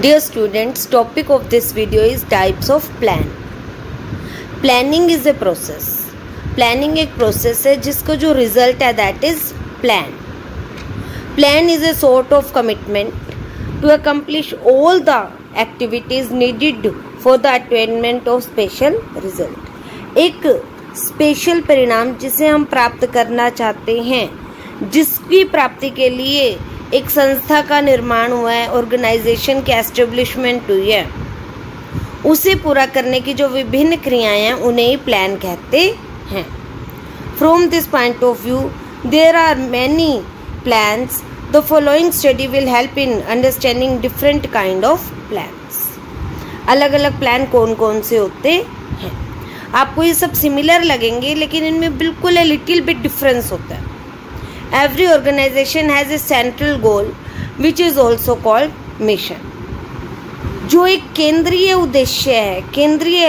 Dear students, topic of this video is types of plan. Planning is a process. Planning एक process है जिसको जो result है that is plan. Plan is a sort of commitment to accomplish all the activities needed for the attainment of special result. एक special परिणाम जिसे हम प्राप्त करना चाहते हैं, जिसकी प्राप्ति के लिए एक संस्था का निर्माण हुआ है, ऑर्गेनाइजेशन की एस्टेब्लिशमेंट हुई है, उसे पूरा करने की जो विभिन्न क्रियाएं हैं उन्हें ही प्लान कहते हैं. From this point of view there are many plans. The following study will help in understanding different kind of plans. अलग अलग प्लान कौन कौन से होते हैं. आपको ये सब सिमिलर लगेंगे लेकिन इनमें बिल्कुल ए लिटिल बिट डिफरेंस होता है. Every organization has a central goal which is also called mission. जो एक केंद्रीय उद्देश्य है, केंद्रीय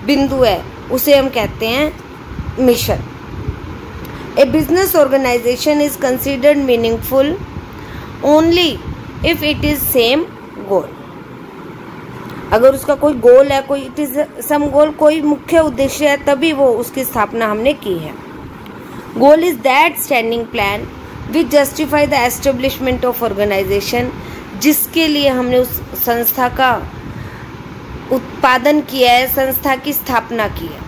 बिंदु है, उसे हम कहते हैं mission. A business organization is considered meaningful only if it is same goal. अगर उसका कोई गोल है, कोई it is some goal, कोई मुख्य उद्देश्य है, तभी वो उसकी स्थापना हमने की है. Goal is that standing plan which justify the establishment of organization, जिसके लिए हमने उस संस्था का उत्पादन किया है, संस्था की स्थापना की है.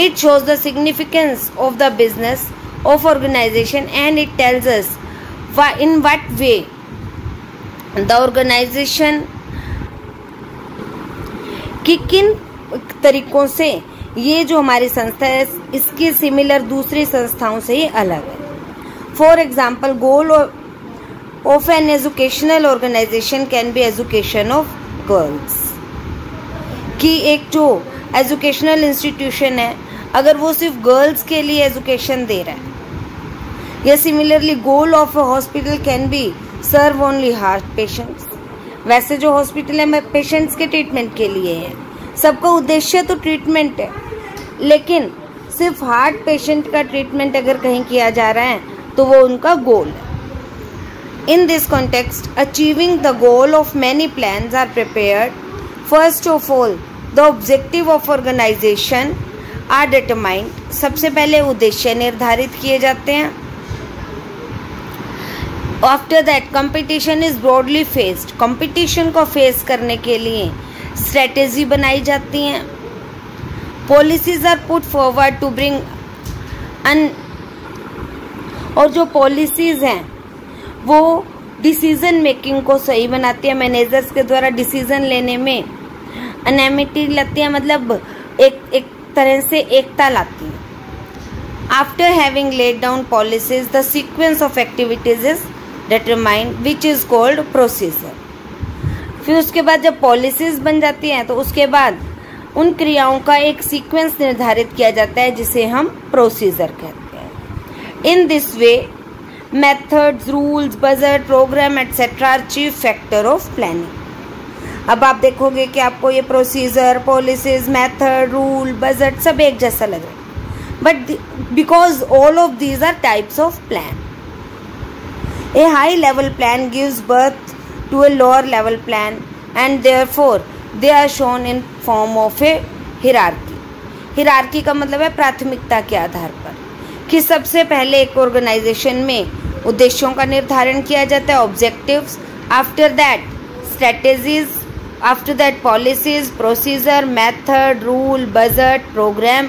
It shows the significance of the business of organization and it tells us in what way the organization कि किन तरीकों से ये जो हमारी संस्था है इसके सिमिलर दूसरी संस्थाओं से ही अलग है. For example, goal of an educational organization can be education of girls. कि एक जो एजुकेशनल इंस्टीट्यूशन है, अगर वो सिर्फ गर्ल्स के लिए एजुकेशन दे रहा है, या similarly goal of a hospital can be serve only heart patients. वैसे जो हॉस्पिटल है पेशेंट्स के ट्रीटमेंट के लिए है, सबका उद्देश्य तो ट्रीटमेंट है, लेकिन सिर्फ हार्ट पेशेंट का ट्रीटमेंट अगर कहीं किया जा रहा है तो वो उनका गोल है. In this context achieving the goal of many plans are prepared. First of all the objective of organization are determined. सबसे पहले उद्देश्य निर्धारित किए जाते हैं. After that competition is broadly faced. Competition को फेस करने के लिए स्ट्रेटेजी बनाई जाती हैं. Policies are put forward to bring और जो पॉलिसीज हैं वो डिसीजन मेकिंग को सही बनाती है. मैनेजर्स के द्वारा डिसीजन लेने में अनैमिटी लाती है, मतलब एक तरह से एकता लाती है. After having laid down policies the sequence of activities is determined which is called procedure. फिर उसके बाद जब पॉलिसीज बन जाती हैं तो उसके बाद उन क्रियाओं का एक सीक्वेंस निर्धारित किया जाता है जिसे हम प्रोसीजर कहते हैं. In this way methods, rules, budget, program etcetera are chief factor of planning. अब आप देखोगे कि आपको ये procedure, policies, method, rule, budget सब एक जैसा लग रहा है, but because all of these are types of plan. A high level plan gives birth to a lower level plan and therefore they are shown in form of a hierarchy. Hierarchy का मतलब है प्राथमिकता के आधार पर, कि सबसे पहले एक ऑर्गेनाइजेशन में उद्देश्यों का निर्धारण किया जाता है, objectives, after that strategies, after that policies, procedure, method, rule, budget, program.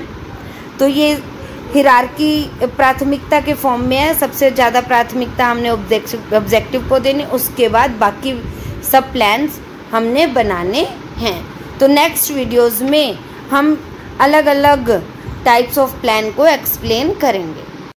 तो ये हिरार्की प्राथमिकता के फॉर्म में है. सबसे ज़्यादा प्राथमिकता हमने ऑब्जेक्टिव को देनी, उसके बाद बाकी सब प्लान्स हमने बनाने हैं. तो नेक्स्ट वीडियोस में हम अलग अलग टाइप्स ऑफ प्लान को एक्सप्लेन करेंगे.